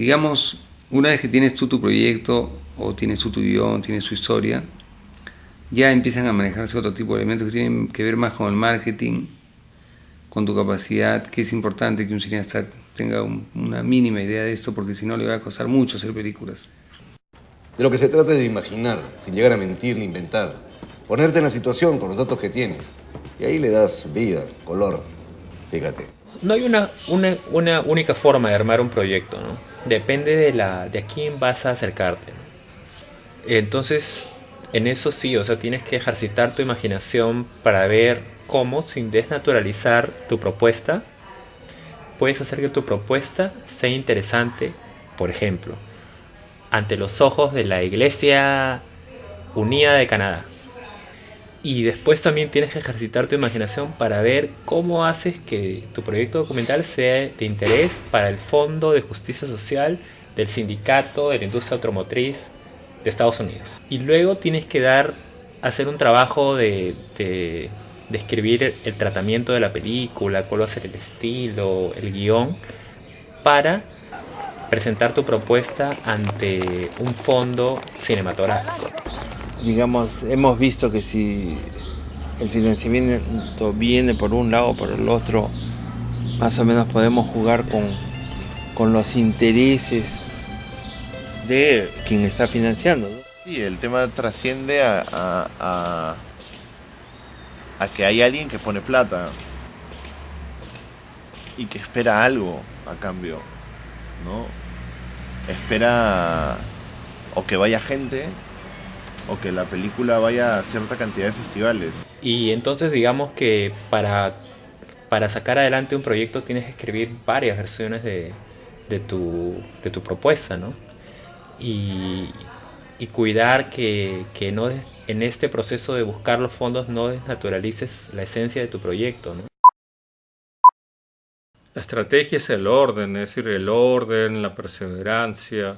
Digamos, una vez que tienes tú tu proyecto, o tienes tú tu guión, tienes su historia, ya empiezan a manejarse otro tipo de elementos que tienen que ver más con el marketing, con tu capacidad, que es importante que un cineasta tenga una mínima idea de esto, porque si no le va a costar mucho hacer películas. De lo que se trata es de imaginar, sin llegar a mentir ni inventar. Ponerte en la situación con los datos que tienes. Y ahí le das vida, color. Fíjate. No hay una única forma de armar un proyecto, ¿no? Depende de a quién vas a acercarte, ¿no? Entonces, en eso sí, o sea, tienes que ejercitar tu imaginación para ver cómo, sin desnaturalizar tu propuesta, puedes hacer que tu propuesta sea interesante, por ejemplo, ante los ojos de la Iglesia Unida de Canadá. Y después también tienes que ejercitar tu imaginación para ver cómo haces que tu proyecto documental sea de interés para el Fondo de Justicia Social del Sindicato de la Industria Automotriz de Estados Unidos. Y luego tienes que hacer un trabajo de escribir el tratamiento de la película, cuál va a ser el estilo, el guión, para presentar tu propuesta ante un fondo cinematográfico. Digamos, hemos visto que si el financiamiento viene por un lado o por el otro, más o menos podemos jugar con los intereses de quien está financiando, ¿no? Sí, el tema trasciende a que hay alguien que pone plata y que espera algo a cambio, ¿no? Espera o que vaya gente o que la película vaya a cierta cantidad de festivales. Y entonces digamos que para sacar adelante un proyecto tienes que escribir varias versiones de tu propuesta, ¿no? Y cuidar que no en este proceso de buscar los fondos no desnaturalices la esencia de tu proyecto, ¿no? La estrategia es el orden, es decir, el orden, la perseverancia,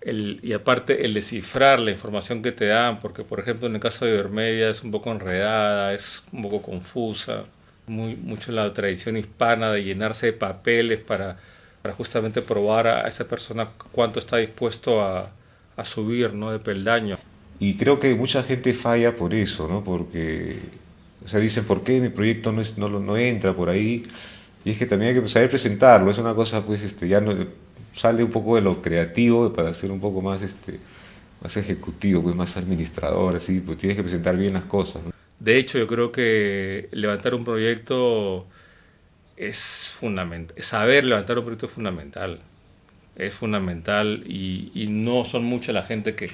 y aparte el descifrar la información que te dan, porque por ejemplo en el caso de Ibermedia es un poco enredada, es un poco confusa, mucho la tradición hispana de llenarse de papeles para justamente probar a esa persona cuánto está dispuesto a subir, ¿no?, de peldaño. Y creo que mucha gente falla por eso, ¿no? Porque, o sea, dicen, ¿por qué mi proyecto no entra por ahí? Y es que también hay que saber presentarlo, es una cosa, pues, ya no sale un poco de lo creativo para ser un poco más, más ejecutivo, pues, más administrador, así, pues tienes que presentar bien las cosas, ¿no? De hecho, yo creo que levantar un proyecto es fundamental, saber levantar un proyecto es fundamental y no son mucha la gente que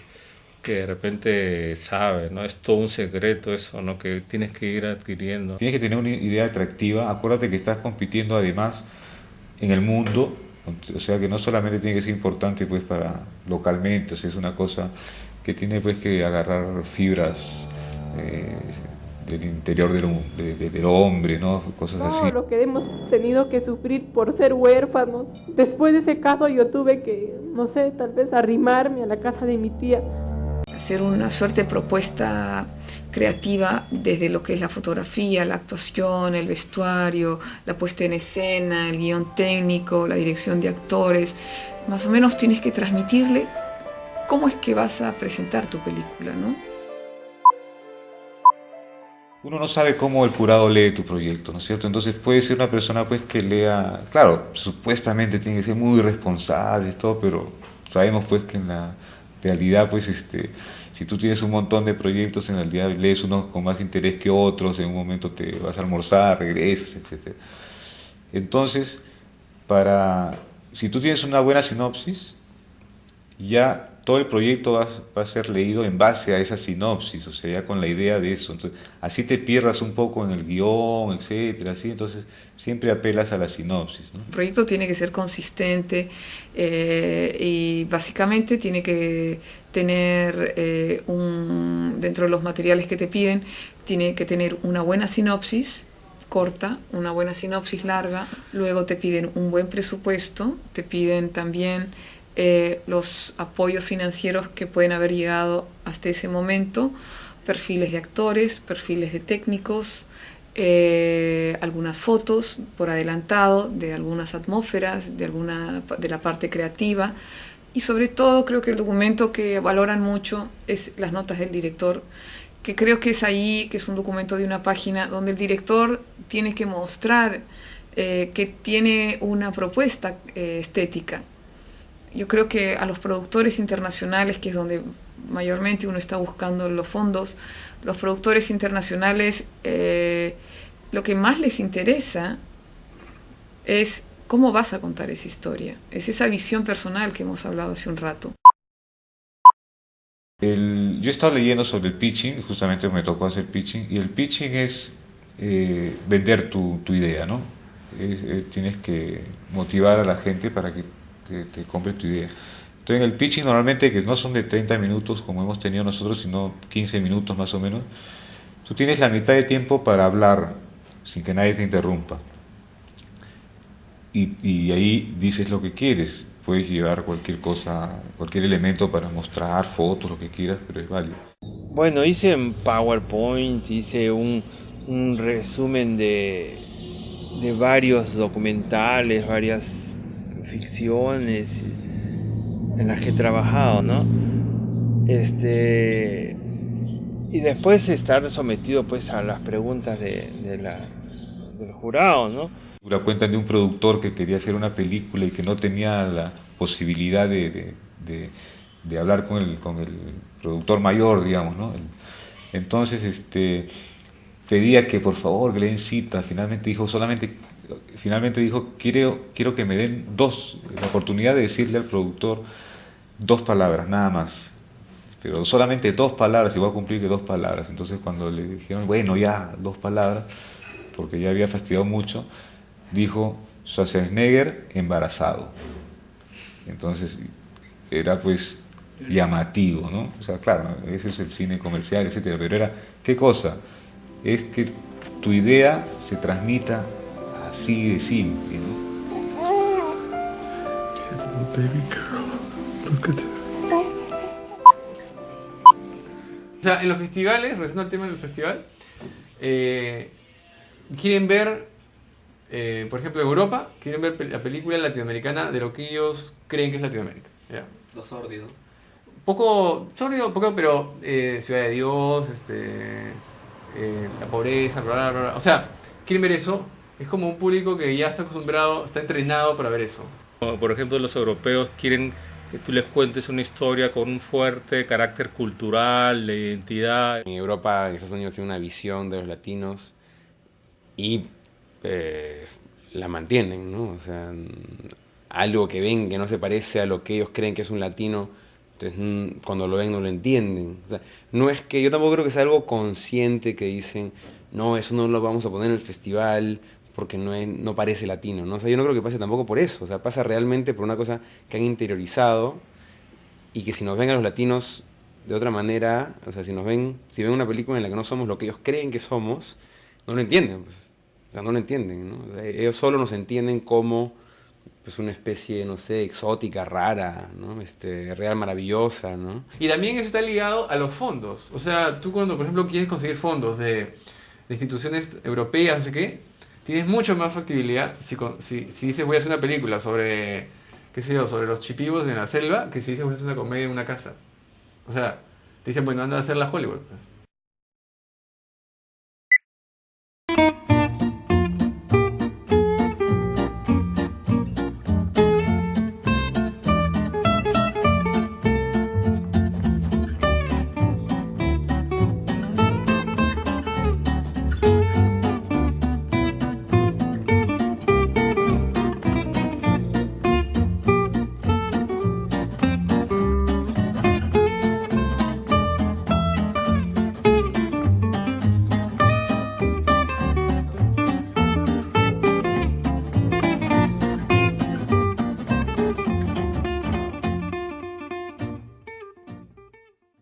de repente sabe, ¿no? Es todo un secreto eso, ¿no?, que tienes que ir adquiriendo. Tienes que tener una idea atractiva, acuérdate que estás compitiendo además en el mundo, o sea que no solamente tiene que ser importante pues para localmente, o sea, es una cosa que tiene pues que agarrar fibras del interior del hombre, ¿no? Cosas así. Todo lo que hemos tenido que sufrir por ser huérfanos. Después de ese caso yo tuve que, no sé, tal vez arrimarme a la casa de mi tía. Hacer una suerte de propuesta creativa desde lo que es la fotografía, la actuación, el vestuario, la puesta en escena, el guión técnico, la dirección de actores. Más o menos tienes que transmitirle cómo es que vas a presentar tu película, ¿no? Uno no sabe cómo el jurado lee tu proyecto, ¿no es cierto? Entonces puede ser una persona pues que lea, claro, supuestamente tiene que ser muy responsable y todo, pero sabemos pues que en la realidad pues si tú tienes un montón de proyectos, en realidad lees unos con más interés que otros, en un momento te vas a almorzar, regresas, etc. Entonces, si tú tienes una buena sinopsis, ya todo el proyecto va a ser leído en base a esa sinopsis, o sea, ya con la idea de eso. Entonces, así te pierdas un poco en el guión, etcétera, así, entonces siempre apelas a la sinopsis, ¿no? El proyecto tiene que ser consistente y básicamente tiene que tener dentro de los materiales que te piden, tiene que tener una buena sinopsis corta, una buena sinopsis larga, luego te piden un buen presupuesto, te piden también los apoyos financieros que pueden haber llegado hasta ese momento, perfiles de actores, perfiles de técnicos, algunas fotos por adelantado de algunas atmósferas, de la parte creativa, y sobre todo creo que el documento que valoran mucho es las notas del director, que creo que es ahí, que es un documento de una página donde el director tiene que mostrar que tiene una propuesta estética. Yo creo que a los productores internacionales, que es donde mayormente uno está buscando los fondos, los productores internacionales, lo que más les interesa es cómo vas a contar esa historia. Es esa visión personal que hemos hablado hace un rato. Yo he estado leyendo sobre el pitching, justamente me tocó hacer pitching, y el pitching es vender tu idea, ¿no? Tienes que motivar a la gente para que te compre tu idea. Entonces en el pitching normalmente, que no son de 30 minutos como hemos tenido nosotros, sino 15 minutos más o menos, tú tienes la mitad de tiempo para hablar sin que nadie te interrumpa. Y ahí dices lo que quieres. Puedes llevar cualquier cosa, cualquier elemento para mostrar, fotos, lo que quieras, pero es válido. Bueno, hice en PowerPoint, hice un resumen de varios documentales, varias ficciones en las que he trabajado, ¿no? Y después estar sometido pues a las preguntas del jurado, ¿no? La cuenta de un productor que quería hacer una película y que no tenía la posibilidad de hablar con el productor mayor, digamos, ¿no? Entonces pedía que por favor que le den cita. Finalmente dijo quiero que me den la oportunidad de decirle al productor 2 palabras, nada más. Pero solamente 2 palabras, y voy a cumplir que 2 palabras. Entonces cuando le dijeron, bueno, ya, 2 palabras, porque ya había fastidiado mucho, dijo Schwarzenegger embarazado. Entonces era pues llamativo, ¿no? O sea, claro, ese es el cine comercial, etcétera, pero era, ¿qué cosa? Es que tu idea se transmita así de simple, ¿no? Baby girl, look at her. O sea, en los festivales, regresando al tema del festival, quieren ver, por ejemplo, en Europa, quieren ver la película latinoamericana de lo que ellos creen que es Latinoamérica. ¿Ya? Lo sórdido. Poco sórdido, pero Ciudad de Dios, la pobreza, bla, bla, bla. O sea, quieren ver eso. Es como un público que ya está acostumbrado, está entrenado para ver eso. Por ejemplo, los europeos quieren que tú les cuentes una historia con un fuerte carácter cultural, de identidad. En Europa, en Estados Unidos, tiene una visión de los latinos y la mantienen, ¿no? O sea, algo que ven que no se parece a lo que ellos creen que es un latino, entonces cuando lo ven no lo entienden. O sea, no es que, yo tampoco creo que sea algo consciente que dicen, no, eso no lo vamos a poner en el festival porque no parece latino, ¿no? O sea, yo no creo que pase tampoco por eso, o sea, pasa realmente por una cosa que han interiorizado y que si nos ven a los latinos de otra manera, o sea, si ven una película en la que no somos lo que ellos creen que somos, no lo entienden, pues. O sea, no lo entienden, ¿no? O sea, ellos solo nos entienden como pues una especie, no sé, exótica, rara, ¿no? Real maravillosa, ¿no? Y también eso está ligado a los fondos. O sea, tú cuando, por ejemplo, quieres conseguir fondos de instituciones europeas, no sé qué, tienes mucho más factibilidad si dices voy a hacer una película sobre, qué sé yo, sobre los chipibos en la selva, que si dices voy a hacer una comedia en una casa. O sea, te dicen, bueno, anda a hacer la Hollywood.